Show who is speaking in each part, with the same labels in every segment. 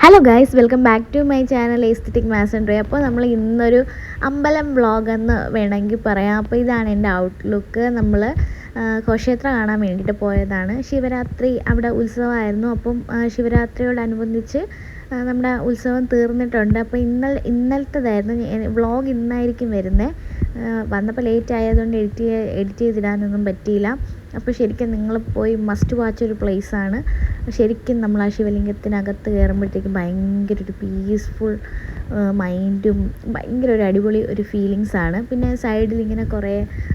Speaker 1: Hello guys, welcome back to my channel aesthetic മാസൻഡ്രി. അപ്പോൾ നമ്മൾ ഇന്നൊരു അമ്പലം വ്ളോഗ് എന്ന് വേണമെങ്കിൽ പറയാം. അപ്പോൾ ഇതാണ് എൻ്റെ ഔട്ട്ലുക്ക്. നമ്മൾ ക്ഷേത്ര കാണാൻ വേണ്ടിയിട്ട് പോയതാണ്. ശിവരാത്രി അവിടെ ഉത്സവമായിരുന്നു. അപ്പം ശിവരാത്രിയോടനുബന്ധിച്ച് നമ്മുടെ ഉത്സവം തീർന്നിട്ടുണ്ട്. അപ്പോൾ ഇന്നലത്തേതായിരുന്നു വ്ളോഗ്. ഇന്നായിരിക്കും വരുന്നത്. വന്നപ്പോൾ ലേറ്റ് ആയതുകൊണ്ട് എഡിറ്റ് ചെയ്തിടാനൊന്നും പറ്റിയില്ല. അപ്പോൾ ശരിക്കും നിങ്ങൾ പോയി മസ്റ്റ് വാച്ച് ഒരു പ്ലേസാണ്. ശരിക്കും നമ്മൾ ആ ശിവലിംഗത്തിനകത്ത് കയറുമ്പോഴത്തേക്കും ഭയങ്കര ഒരു പീസ്ഫുൾ മൈൻഡും ഭയങ്കര ഒരു അടിപൊളി ഒരു ഫീലിങ്സാണ്. പിന്നെ സൈഡിൽ ഇങ്ങനെ കുറേ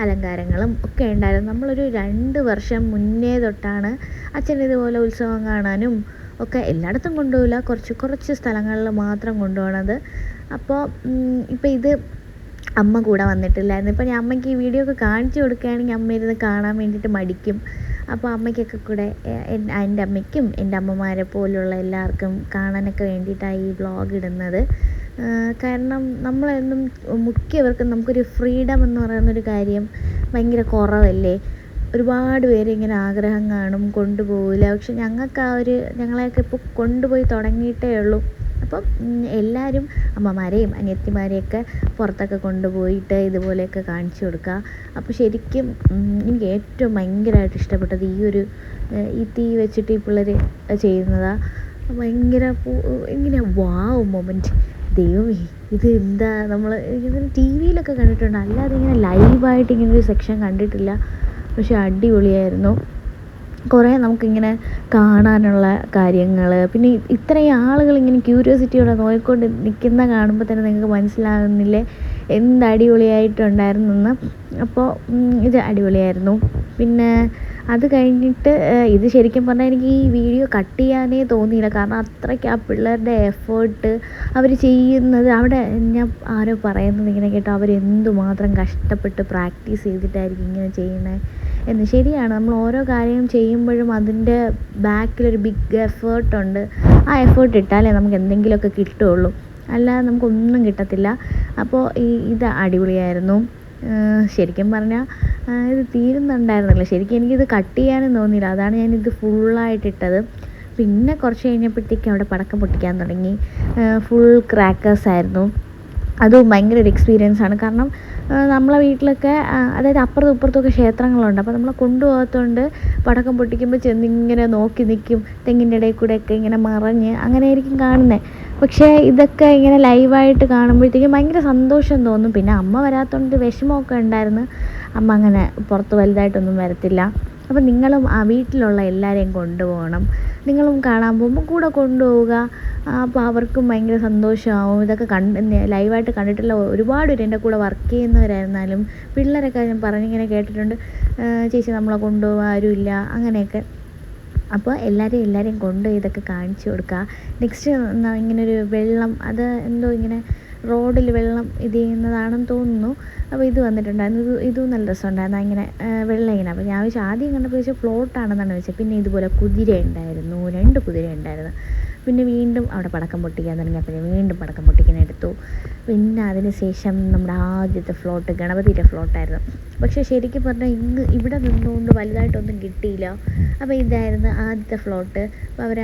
Speaker 1: അലങ്കാരങ്ങളും ഒക്കെ ഉണ്ടായിരുന്നു. നമ്മളൊരു 2 വർഷം മുന്നേ തൊട്ടാണ് അച്ഛൻ ഇതുപോലെ ഉത്സവം കാണാനും ഒക്കെ എല്ലായിടത്തും കൊണ്ടുപോകില്ല, കുറച്ച് സ്ഥലങ്ങളിൽ മാത്രം കൊണ്ടുപോകണത്. അപ്പോൾ ഇപ്പോൾ ഇത് അമ്മ കൂടെ വന്നിട്ടില്ലായിരുന്നു. ഇപ്പോൾ ഞാൻ അമ്മയ്ക്ക് ഈ വീഡിയോ ഒക്കെ കാണിച്ചു കൊടുക്കുകയാണെങ്കിൽ അമ്മ ഇരുന്ന് കാണാൻ വേണ്ടിയിട്ട് മടിക്കും. അപ്പോൾ അമ്മയ്ക്കൊക്കെ കൂടെ എൻ്റെ അമ്മയ്ക്കും എൻ്റെ അമ്മമാരെ പോലുള്ള എല്ലാവർക്കും കാണാനൊക്കെ വേണ്ടിയിട്ടാണ് ഈ വ്ളോഗ് ഇടുന്നത്. കാരണം നമ്മളെന്നും മിക്കവർക്കും നമുക്കൊരു ഫ്രീഡം എന്ന് പറയുന്നൊരു കാര്യം ഭയങ്കര കുറവല്ലേ. ഒരുപാട് പേര് ഇങ്ങനെ ആഗ്രഹം കാണും, കൊണ്ടുപോകില്ല. പക്ഷെ ഞങ്ങളെയൊക്കെ ഇപ്പോൾ കൊണ്ടുപോയി തുടങ്ങിയിട്ടേ ഉള്ളൂ. അപ്പം എല്ലാവരും അമ്മമാരെയും അനിയത്തിമാരെയൊക്കെ പുറത്തൊക്കെ കൊണ്ടുപോയിട്ട് ഇതുപോലെയൊക്കെ കാണിച്ചു കൊടുക്കുക. അപ്പോൾ ശരിക്കും എനിക്ക് ഏറ്റവും ഭയങ്കരമായിട്ട് ഇഷ്ടപ്പെട്ടത് ഈ തീ വെച്ചിട്ട് ഈ പിള്ളേർ ചെയ്യുന്നതാണ്. ഭയങ്കര ഇങ്ങനെ വാവ് മൊമെൻറ്റ്. ദൈവമേ, ഇത് എന്താ, നമ്മൾ ഇതിന് ടി വിയിലൊക്കെ കണ്ടിട്ടുണ്ട്, അല്ലാതെ ഇങ്ങനെ ലൈവായിട്ട് ഇങ്ങനൊരു സെക്ഷൻ കണ്ടിട്ടില്ല. പക്ഷെ അടിപൊളിയായിരുന്നു. കുറേ നമുക്കിങ്ങനെ കാണാനുള്ള കാര്യങ്ങൾ, പിന്നെ ഇത്രയും ആളുകൾ ഇങ്ങനെ ക്യൂരിയോസിറ്റിയോടെ നോക്കിക്കൊണ്ട് നിൽക്കുന്ന കാണുമ്പോൾ തന്നെ നിങ്ങൾക്ക് മനസ്സിലാകുന്നില്ലേ എന്ത് അടിപൊളിയായിട്ടുണ്ടായിരുന്നെന്ന്. അപ്പോൾ ഇത് അടിപൊളിയായിരുന്നു. പിന്നെ അത് കഴിഞ്ഞിട്ട് ഇത് ശരിക്കും പറഞ്ഞാൽ എനിക്ക് ഈ വീഡിയോ കട്ട് ചെയ്യാനേ തോന്നിയില്ല. കാരണം അത്രയ്ക്ക് ആ പിള്ളേരുടെ എഫേർട്ട് അവർ ചെയ്യുന്നത്, അവിടെ ഞാൻ ആരോ പറയുന്നത് ഇങ്ങനെ കേട്ടോ, അവരെന്തുമാത്രം കഷ്ടപ്പെട്ട് പ്രാക്ടീസ് ചെയ്തിട്ടായിരിക്കും ഇങ്ങനെ ചെയ്യുന്നത് എന്ന്. ശരിയാണ്, നമ്മൾ ഓരോ കാര്യം ചെയ്യുമ്പോഴും അതിൻ്റെ ബാക്കിലൊരു ബിഗ് എഫേർട്ടുണ്ട്. ആ എഫേർട്ട് ഇട്ടാലേ നമുക്ക് എന്തെങ്കിലുമൊക്കെ കിട്ടുകയുള്ളൂ, അല്ലാതെ നമുക്കൊന്നും കിട്ടത്തില്ല. അപ്പോൾ ഇത് അടിപൊളിയായിരുന്നു. ശരിക്കും പറഞ്ഞാൽ ഇത് തീരുന്നുണ്ടായിരുന്നില്ല. ശരിക്കും എനിക്കിത് കട്ട് ചെയ്യാനും തോന്നിയില്ല, അതാണ് ഞാനിത് ഫുള്ളായിട്ടിട്ടത്. പിന്നെ കുറച്ച് കഴിഞ്ഞപ്പോഴത്തേക്കും അവിടെ പടക്കം പൊട്ടിക്കാൻ തുടങ്ങി. ഫുൾ ക്രാക്കേഴ്സായിരുന്നു. അതും ഭയങ്കര ഒരു എക്സ്പീരിയൻസ് ആണ്. കാരണം നമ്മളെ വീട്ടിലൊക്കെ അതായത് അപ്പുറത്തും ഇപ്പുറത്തുമൊക്കെ ക്ഷേത്രങ്ങളുണ്ട്. അപ്പോൾ നമ്മളെ കൊണ്ടുപോകാത്തതുകൊണ്ട് പടക്കം പൊട്ടിക്കുമ്പോൾ ചെന്നിങ്ങനെ നോക്കി നിൽക്കും. തെങ്ങിൻ്റെ ഇടയിൽ കൂടെയൊക്കെ ഇങ്ങനെ മറഞ്ഞ് അങ്ങനെയായിരിക്കും കാണുന്നത്. പക്ഷേ ഇതൊക്കെ ഇങ്ങനെ ലൈവായിട്ട് കാണുമ്പോഴത്തേക്കും ഭയങ്കര സന്തോഷം തോന്നും. പിന്നെ അമ്മ വരാത്തതുകൊണ്ട് വിഷമമൊക്കെ ഉണ്ടായിരുന്നു. അമ്മ അങ്ങനെ പുറത്ത് വലുതായിട്ടൊന്നും വരത്തില്ല. അപ്പോൾ നിങ്ങളും ആ വീട്ടിലുള്ള എല്ലാവരെയും കൊണ്ടുപോകണം. നിങ്ങളും കാണാൻ പോകുമ്പോൾ കൂടെ കൊണ്ടുപോവുക. അപ്പോൾ അവർക്കും ഭയങ്കര സന്തോഷമാവും. ഇതൊക്കെ ലൈവായിട്ട് കണ്ടിട്ടുള്ള ഒരുപാട് പേര് എൻ്റെ കൂടെ വർക്ക് ചെയ്യുന്നവരായിരുന്നാലും പിള്ളേരൊക്കെ ഞാൻ പറഞ്ഞിങ്ങനെ കേട്ടിട്ടുണ്ട്, ചേച്ചി നമ്മളെ കൊണ്ടുപോകാൻ ആരുമില്ല അങ്ങനെയൊക്കെ. അപ്പോൾ എല്ലാവരെയും കൊണ്ട് ഇതൊക്കെ കാണിച്ചു കൊടുക്കുക. നെക്സ്റ്റ് ഇങ്ങനൊരു വെള്ളം, അത് എന്തോ ഇങ്ങനെ റോഡിൽ വെള്ളം ഇത് ചെയ്യുന്നതാണെന്ന് തോന്നുന്നു. അപ്പോൾ ഇത് വന്നിട്ടുണ്ടായിരുന്നു. ഇതും നല്ല രസമുണ്ടായിരുന്നു. ഇങ്ങനെ വെള്ളം ഇങ്ങനെ. അപ്പോൾ ഞാൻ ആദ്യം കണ്ടപ്പോൾ വെച്ചാൽ ഫ്ലോട്ടാണെന്നാണ് വെച്ചത്. പിന്നെ ഇതുപോലെ കുതിര ഉണ്ടായിരുന്നു, 2 കുതിര ഉണ്ടായിരുന്നു. പിന്നെ വീണ്ടും അവിടെ പടക്കം പൊട്ടിക്കാൻ തുടങ്ങിയപ്പോൾ വീണ്ടും പടക്കം പൊട്ടിക്കാൻ എടുത്തു. പിന്നെ അതിന് ശേഷം നമ്മുടെ ആദ്യത്തെ ഫ്ലോട്ട് ഗണപതിയുടെ ഫ്ലോട്ടായിരുന്നു. പക്ഷേ ശരിക്കും പറഞ്ഞാൽ ഇവിടെ നിന്നുകൊണ്ട് വലുതായിട്ടൊന്നും കിട്ടിയില്ല. അപ്പോൾ ഇതായിരുന്നു ആദ്യത്തെ ഫ്ലോട്ട്. അപ്പോൾ അവർ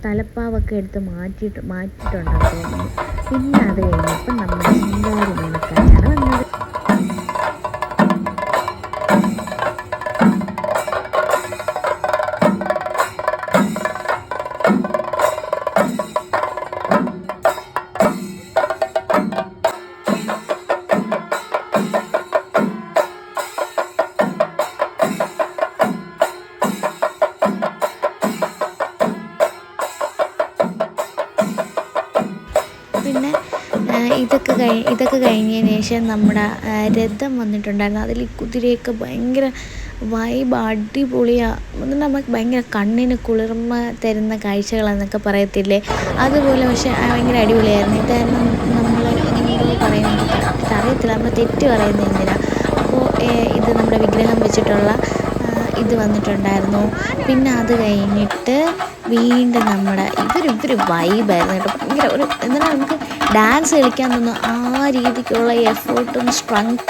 Speaker 1: തലപ്പാവൊക്കെ എടുത്ത് മാറ്റിയിട്ടുണ്ടെന്ന് തോന്നുന്നു. പിന്നെ അത് കഴിഞ്ഞപ്പോൾ നമ്മുടെ ശിങ്കാരി മേളക്കാരാണ് വന്നത്. പിന്നെ ഇതൊക്കെ കഴിഞ്ഞതിന് ശേഷം നമ്മുടെ രഥം വന്നിട്ടുണ്ടായിരുന്നു. അതിൽ ഈ കുതിരയൊക്കെ ഭയങ്കര വൈബ്, അടിപൊളിയാണ്. എന്നിട്ട് നമുക്ക് ഭയങ്കര കണ്ണിന് കുളിർമ തരുന്ന കാഴ്ചകളെന്നൊക്കെ പറയത്തില്ലേ, അതുപോലെ. പക്ഷേ ഭയങ്കര അടിപൊളിയായിരുന്നു. ഇതായിരുന്നു നമ്മൾ എന്തോ പറയുന്നത് അറിയത്തില്ല, നമ്മൾ തെറ്റ് പറയുന്നത് എന്തിനാണ്. അപ്പോൾ ഇത് നമ്മുടെ വിഗ്രഹം വെച്ചിട്ടുള്ള ഇത് വന്നിട്ടുണ്ടായിരുന്നു. പിന്നെ അത് കഴിഞ്ഞിട്ട് വീണ്ടും നമ്മുടെ ഇവർ വൈബായിരുന്നു കേട്ടോ. ഭയങ്കര എന്നാൽ നമുക്ക് ഡാൻസ് കളിക്കാൻ തോന്നുന്നു, ആ രീതിക്കുള്ള എഫേർട്ടും സ്ട്രെങ്ത്.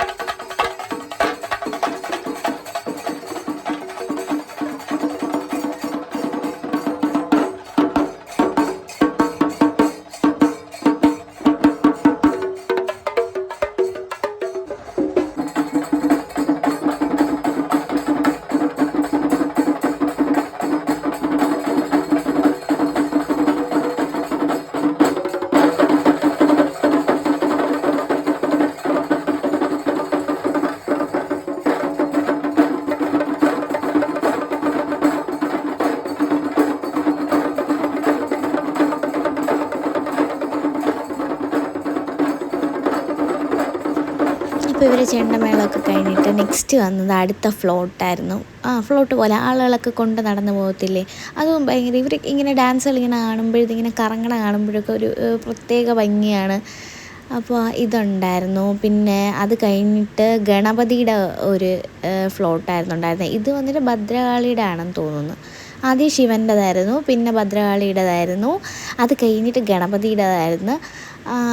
Speaker 1: അപ്പോൾ ഇവർ ചെണ്ടമേളമൊക്കെ കഴിഞ്ഞിട്ട് നെക്സ്റ്റ് വന്നത് അടുത്ത ഫ്ലോട്ടായിരുന്നു. ഫ്ലോട്ട് പോലെ ആളുകളൊക്കെ കൊണ്ട് നടന്നു പോകത്തില്ലേ, അതും ഭയങ്കര ഇവർ ഇങ്ങനെ ഡാൻസുകൾ ഇങ്ങനെ കാണുമ്പോഴത്തേക്കിങ്ങനെ കറങ്ങണ കാണുമ്പോഴൊക്കെ ഒരു പ്രത്യേക ഭംഗിയാണ്. അപ്പോൾ ഇതുണ്ടായിരുന്നു. പിന്നെ അത് കഴിഞ്ഞിട്ട് ഗണപതിയുടെ ഒരു ഫ്ലോട്ടായിരുന്നു ഉണ്ടായിരുന്നത്. ഇത് വന്നിട്ട് ഭദ്രകാളിയുടെ ആണെന്ന് തോന്നുന്നു. ആദ്യം ശിവൻ്റെതായിരുന്നു, പിന്നെ ഭദ്രകാളിയുടേതായിരുന്നു, അത് കഴിഞ്ഞിട്ട് ഗണപതിയുടേതായിരുന്നു.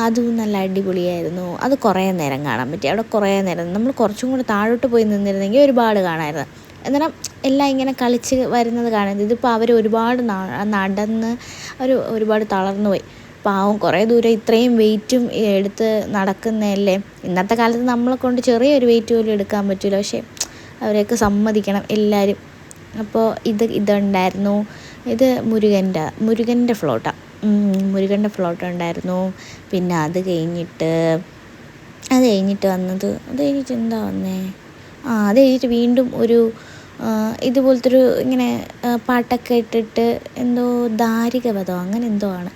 Speaker 1: അതും നല്ല അടിപൊളിയായിരുന്നു. അത് കുറേ നേരം കാണാൻ പറ്റി. അവിടെ കുറേ നേരം നമ്മൾ കുറച്ചും കൂടി താഴോട്ട് പോയി നിന്നിരുന്നെങ്കിൽ ഒരുപാട് കാണാമായിരുന്നു. അന്നേരം എല്ലാം ഇങ്ങനെ കളിച്ച് വരുന്നത് കാണുന്നത്. ഇതിപ്പോൾ അവർ ഒരുപാട് നടന്ന് ഒരുപാട് തളർന്നു പോയി. പാവം കുറേ ദൂരം ഇത്രയും വെയിറ്റും എടുത്ത് നടക്കുന്നതല്ലേ. ഇന്നത്തെ കാലത്ത് നമ്മളെ കൊണ്ട് ചെറിയൊരു വെയിറ്റ് പോലും എടുക്കാൻ പറ്റില്ല. പക്ഷേ അവരെയൊക്കെ സമ്മതിക്കണം എല്ലാവരും. അപ്പോൾ ഇതുണ്ടായിരുന്നു. ഇത് മുരുകൻ്റെ ഫ്ലോട്ടാണ്. മുരുകൻ്റെ ഫ്ലോട്ട് ഉണ്ടായിരുന്നു. പിന്നെ അത് കഴിഞ്ഞിട്ട് എന്താ വന്നേ, അത് കഴിഞ്ഞിട്ട് വീണ്ടും ഒരു ഇതുപോലത്തെ ഒരു ഇങ്ങനെ പാട്ടൊക്കെ ഇട്ടിട്ട് എന്തോ ദാരികവധം അങ്ങനെ എന്തോ ആണ്,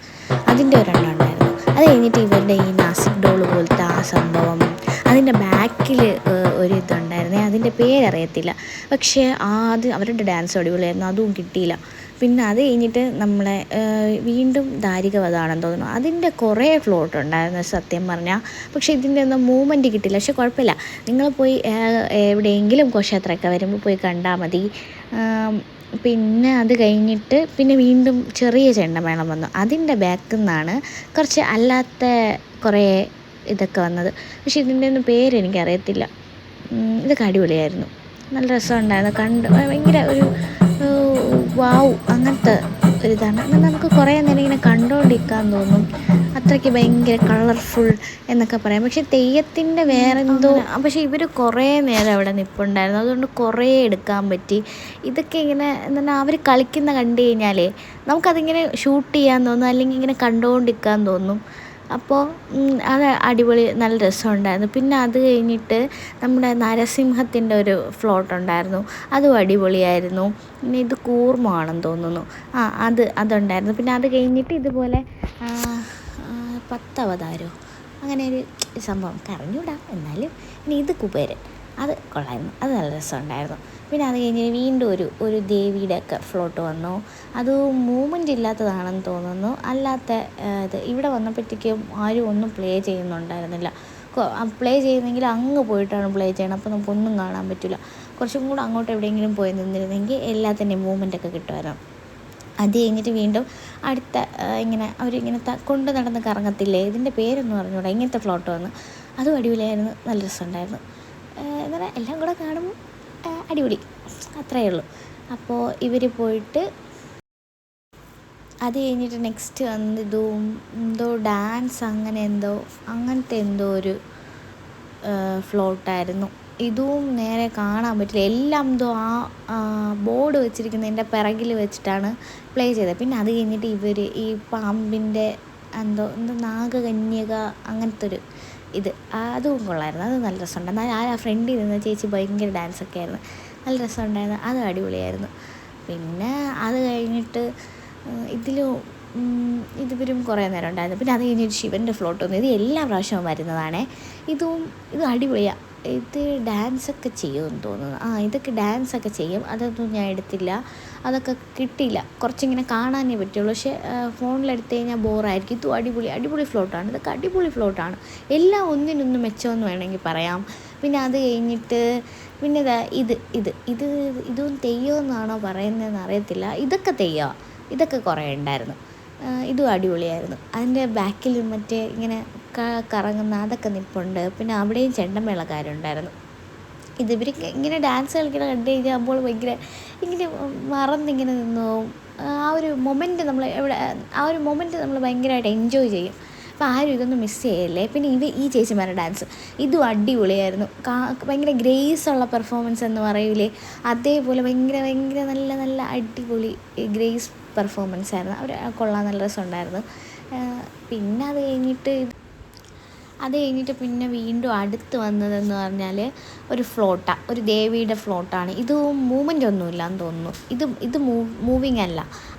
Speaker 1: അതിൻ്റെ ഒരെണ്ണം ഉണ്ടായിരുന്നു. അത് കഴിഞ്ഞിട്ട് ഇവരുടെ ഈ നാസിക് ഡോൾ പോലത്തെ ആ സംഭവം, അതിൻ്റെ ബാക്കിൽ ഒരു ഇതുണ്ടായിരുന്നേ, അതിൻ്റെ പേരറിയത്തില്ല. പക്ഷേ അവരുടെ ഡാൻസ് അടിപൊളിയായിരുന്നു, അതും കിട്ടിയില്ല. പിന്നെ അത് കഴിഞ്ഞിട്ട് നമ്മളെ വീണ്ടും ദാരികവധമാണെന്ന് തോന്നുന്നു. അതിൻ്റെ കുറേ ഫ്ലോട്ട് ഉണ്ടായിരുന്നു സത്യം പറഞ്ഞാൽ. പക്ഷേ ഇതിൻ്റെ ഒന്നും മൂവ്മെൻറ്റ് കിട്ടില്ല. പക്ഷെ കുഴപ്പമില്ല, നിങ്ങൾ പോയി എവിടെയെങ്കിലും ഘോഷയാത്രയൊക്കെ വരുമ്പോൾ പോയി കണ്ടാൽ മതി. പിന്നെ അത് കഴിഞ്ഞിട്ട് പിന്നെ വീണ്ടും ചെറിയ ചെണ്ടമേളം വന്നു. അതിൻ്റെ ബാക്കിൽ നിന്നാണ് കുറച്ച് അല്ലാത്ത കുറേ ഇതൊക്കെ വന്നത്. പക്ഷേ ഇതിൻ്റെ ഒന്നും പേരെനിക്കറിയത്തില്ല. ഇതൊക്കെ അടിപൊളിയായിരുന്നു, നല്ല രസമുണ്ടായിരുന്നു. ഭയങ്കര ഒരു വാവ് അങ്ങനത്തെ ഒരിതാണ്. എന്നാൽ നമുക്ക് കുറേ നേരം ഇങ്ങനെ കണ്ടുകൊണ്ടിരിക്കാൻ തോന്നും, അത്രയ്ക്ക് ഭയങ്കര കളർഫുൾ എന്നൊക്കെ പറയാം. പക്ഷേ തെയ്യത്തിൻ്റെ വേറെ എന്തോ, പക്ഷേ ഇവർ കുറേ നേരം അവിടെ നിൽപ്പുണ്ടായിരുന്നു, അതുകൊണ്ട് കുറേ എടുക്കാൻ പറ്റി. ഇതൊക്കെ ഇങ്ങനെ എന്താണ് അവർ കളിക്കുന്ന കണ്ടു കഴിഞ്ഞാലേ നമുക്കതിങ്ങനെ ഷൂട്ട് ചെയ്യാൻ തോന്നും, അല്ലെങ്കിൽ ഇങ്ങനെ കണ്ടുകൊണ്ടിരിക്കാൻ തോന്നും. അപ്പോൾ അത് അടിപൊളി, നല്ല രസമുണ്ടായിരുന്നു. പിന്നെ അത് കഴിഞ്ഞിട്ട് നമ്മുടെ നരസിംഹത്തിൻ്റെ ഒരു ഫ്ലോട്ട് ഉണ്ടായിരുന്നു, അതും അടിപൊളിയായിരുന്നു. പിന്നെ ഇത് കൂർമ്മമാണെന്ന് തോന്നുന്നു, അതുണ്ടായിരുന്നു. പിന്നെ അത് കഴിഞ്ഞിട്ട് ഇതുപോലെ 10 അവതാരമോ അങ്ങനെ ഒരു സംഭവം കറഞ്ഞൂടാ, എന്നാലും ഇനി ഇത് കുബേരൻ, അത് കൊള്ളായിരുന്നു, അത് നല്ല രസമുണ്ടായിരുന്നു. പിന്നെ അത് കഴിഞ്ഞ് വീണ്ടും ഒരു ദേവിയുടെ ഒക്കെ ഫ്ലോട്ട് വന്നു. അത് മൂവ്മെൻ്റ് ഇല്ലാത്തതാണെന്ന് തോന്നുന്നു. അല്ലാത്ത ഇവിടെ വന്നപ്പോഴത്തേക്കും ആരും ഒന്നും പ്ലേ ചെയ്യുന്നുണ്ടായിരുന്നില്ല. പ്ലേ ചെയ്യുന്നെങ്കിൽ അങ്ങ് പോയിട്ടാണ് പ്ലേ ചെയ്യണം, അപ്പോൾ നമുക്കൊന്നും കാണാൻ പറ്റില്ല. കുറച്ചും കൂടെ അങ്ങോട്ട് എവിടെയെങ്കിലും പോയി നിന്നിരുന്നെങ്കിൽ എല്ലാത്തിൻ്റെയും മൂവ്മെൻ്റൊക്കെ കിട്ടുമായിരുന്നു. അത് കഴിഞ്ഞിട്ട് വീണ്ടും അടുത്ത ഇങ്ങനെ അവരിങ്ങനെ കൊണ്ട് നടന്ന് കറങ്ങത്തില്ലേ, ഇതിൻ്റെ പേരൊന്നും അറിഞ്ഞൂടാ, ഇങ്ങനത്തെ ഫ്ലോട്ട് വന്നു. അതും അടിപൊളിയായിരുന്നു, നല്ല രസമുണ്ടായിരുന്നു. എന്നാൽ എല്ലാം കൂടെ കാണുമ്പോൾ അടിപൊളി, അത്രയേ ഉള്ളൂ. അപ്പോൾ ഇവർ പോയിട്ട് അത് കഴിഞ്ഞിട്ട് നെക്സ്റ്റ് വന്ന് എന്തോ ഡാൻസ് അങ്ങനത്തെ എന്തോ ഒരു ഫ്ലോട്ടായിരുന്നു. ഇതും നേരെ കാണാൻ പറ്റില്ല, എല്ലാം എന്തോ ആ ബോർഡ് വെച്ചിരിക്കുന്നതിൻ്റെ പിറകിൽ വെച്ചിട്ടാണ് പ്ലേ ചെയ്തത്. പിന്നെ അത് കഴിഞ്ഞിട്ട് ഇവർ ഈ പാമ്പിൻ്റെ എന്തോ നാഗകന്യക അങ്ങനത്തെ ഒരു അതും കൊള്ളായിരുന്നു, അത് നല്ല രസമുണ്ട്. എന്നാൽ ആ ഫ്രണ്ടിൽ നിന്ന് ചേച്ചി ഭയങ്കര ഡാൻസൊക്കെ ആയിരുന്നു, നല്ല രസമുണ്ടായിരുന്നു, അത് അടിപൊളിയായിരുന്നു. പിന്നെ അത് കഴിഞ്ഞിട്ട് ഇതിവരും കുറേ നേരം ഉണ്ടായിരുന്നു. പിന്നെ അത് കഴിഞ്ഞിട്ട് ശിവൻ്റെ ഫ്ലോട്ട് വന്നു. ഇത് എല്ലാ പ്രാവശ്യവും വരുന്നതാണേ. ഇത് അടിപൊളിയാണ്. ഇത് ഡാൻസൊക്കെ ചെയ്യുമെന്ന് തോന്നുന്നു. ഇതൊക്കെ ഡാൻസൊക്കെ ചെയ്യും, അതൊന്നും ഞാൻ എടുത്തില്ല, അതൊക്കെ കിട്ടിയില്ല. കുറച്ചിങ്ങനെ കാണാനേ പറ്റുള്ളൂ. പക്ഷേ ഫോണിലെടുത്ത് കഴിഞ്ഞാൽ ബോറായിരിക്കും. ഇതും അടിപൊളി ഫ്ലോട്ടാണ്, ഇതൊക്കെ അടിപൊളി ഫ്ലോട്ടാണ്. എല്ലാം ഒന്നിനൊന്നും മെച്ചമെന്ന് വേണമെങ്കിൽ പറയാം. പിന്നെ അത് കഴിഞ്ഞിട്ട് പിന്നെ ഇതും തെയ്യമെന്നാണോ പറയുന്നതെന്ന് അറിയത്തില്ല. ഇതൊക്കെ തെയ്യമാണ്, ഇതൊക്കെ കുറേ ഉണ്ടായിരുന്നു. ഇതും അടിപൊളിയായിരുന്നു. അതിൻ്റെ ബാക്കിൽ മറ്റേ ഇങ്ങനെ കറങ്ങുന്ന അതൊക്കെ നിൽപ്പുണ്ട്. പിന്നെ അവിടെയും ചെണ്ടമേളക്കാരുണ്ടായിരുന്നു. ഇവർ ഇങ്ങനെ ഡാൻസ് കളിക്കണ കണ്ടു കഴിഞ്ഞാൽ ഭയങ്കര ഇങ്ങനെ മറന്നിങ്ങനെ നിന്നു പോകും. ആ ഒരു മൊമെൻറ്റ് നമ്മൾ ഭയങ്കരമായിട്ട് എൻജോയ് ചെയ്യും. അപ്പോൾ ആരും ഇതൊന്നും മിസ് ചെയ്യല്ലേ. പിന്നെ ഈ ചേച്ചിമാരുടെ ഡാൻസ് ഇതും അടിപൊളിയായിരുന്നു. ഭയങ്കര ഗ്രേസുള്ള പെർഫോമൻസ് എന്ന് പറയൂലേ, അതേപോലെ ഭയങ്കര നല്ല അടിപൊളി ഗ്രേസ് പെർഫോമൻസ് ആയിരുന്നു. അവർ കൊള്ളാൻ നല്ല രസമുണ്ടായിരുന്നു. പിന്നെ അത് കഴിഞ്ഞിട്ട് പിന്നെ വീണ്ടും അടുത്ത് വന്നതെന്ന് പറഞ്ഞാൽ ഒരു ദേവിയുടെ ഫ്ലോട്ടാണ്. ഇത് മൂവ്മെൻ്റ് ഒന്നുമില്ല എന്ന് തോന്നുന്നു. ഇത് മൂവിങ്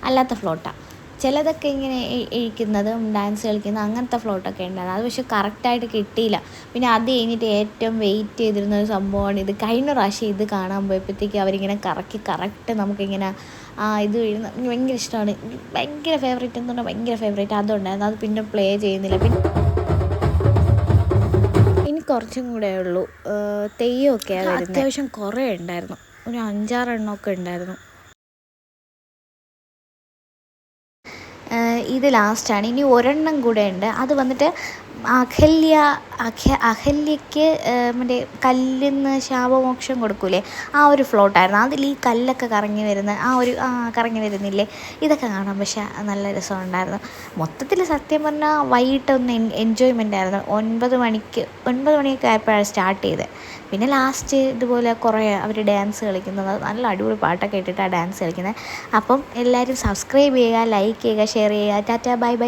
Speaker 1: അല്ലാത്ത ഫ്ലോട്ടാണ്. ചിലതൊക്കെ ഇങ്ങനെ ഇഴിക്കുന്നതും ഡാൻസ് കളിക്കുന്നതും അങ്ങനത്തെ ഫ്ലോട്ടൊക്കെ ഉണ്ടായിരുന്നു. അത് പക്ഷേ കറക്റ്റായിട്ട് കിട്ടിയില്ല. പിന്നെ അത് കഴിഞ്ഞിട്ട് ഏറ്റവും വെയിറ്റ് ചെയ്തിരുന്ന ഒരു സംഭവമാണ് ഇത്. കഴിഞ്ഞ പ്രാവശ്യം ഇത് കാണാൻ പോയപ്പോഴത്തേക്ക് അവരിങ്ങനെ കറക്കി കറക്റ്റ് നമുക്കിങ്ങനെ ഇത് വീഴുന്ന എനിക്ക് ഭയങ്കര ഇഷ്ടമാണ്. ഭയങ്കര ഫേവറേറ്റ് എന്ന് പറഞ്ഞാൽ ഭയങ്കര ഫേവറേറ്റ് അതുണ്ടായിരുന്നു. അത് പിന്നെ പ്ലേ ചെയ്യുന്നില്ല. പിന്നെ ഇനി കുറച്ചും കൂടെ ഉള്ളൂ. തെയ്യമൊക്കെയാണ് വരുന്നത്. അത്യാവശ്യം കുറേ ഉണ്ടായിരുന്നു, ഒരു 5-6 എണ്ണമൊക്കെ ഉണ്ടായിരുന്നു. ഇത് ലാസ്റ്റാണ്. ഇനി ഒരെണ്ണം കൂടെ ഉണ്ട്. അത് വന്നിട്ട് അഹല്യയ്ക്ക് മറ്റേ കല്ലിന്ന് ശാപമോക്ഷം കൊടുക്കൂലേ, ആ ഒരു ഫ്ലോട്ടായിരുന്നു. അതിൽ ഈ കല്ലൊക്കെ കറങ്ങി വരുന്ന കറങ്ങി വരുന്നില്ലേ, ഇതൊക്കെ കാണാൻ പക്ഷേ നല്ല രസമുണ്ടായിരുന്നു. മൊത്തത്തിൽ സത്യം പറഞ്ഞാൽ വൈകിട്ടൊന്ന് എൻജോയ്മെൻ്റ് ആയിരുന്നു. 9 മണിയൊക്കെ ആയപ്പോഴാണ് സ്റ്റാർട്ട് ചെയ്തത്. പിന്നെ ലാസ്റ്റ് ഇതുപോലെ കുറേ അവർ ഡാൻസ് കളിക്കുന്നത്, നല്ല അടിപൊളി പാട്ടൊക്കെ ഇട്ടിട്ടാണ് ഡാൻസ് കളിക്കുന്നത്. അപ്പം എല്ലാവരും സബ്സ്ക്രൈബ് ചെയ്യുക, ലൈക്ക് ചെയ്യുക, ഷെയർ ചെയ്യുക. Tata, bye bye.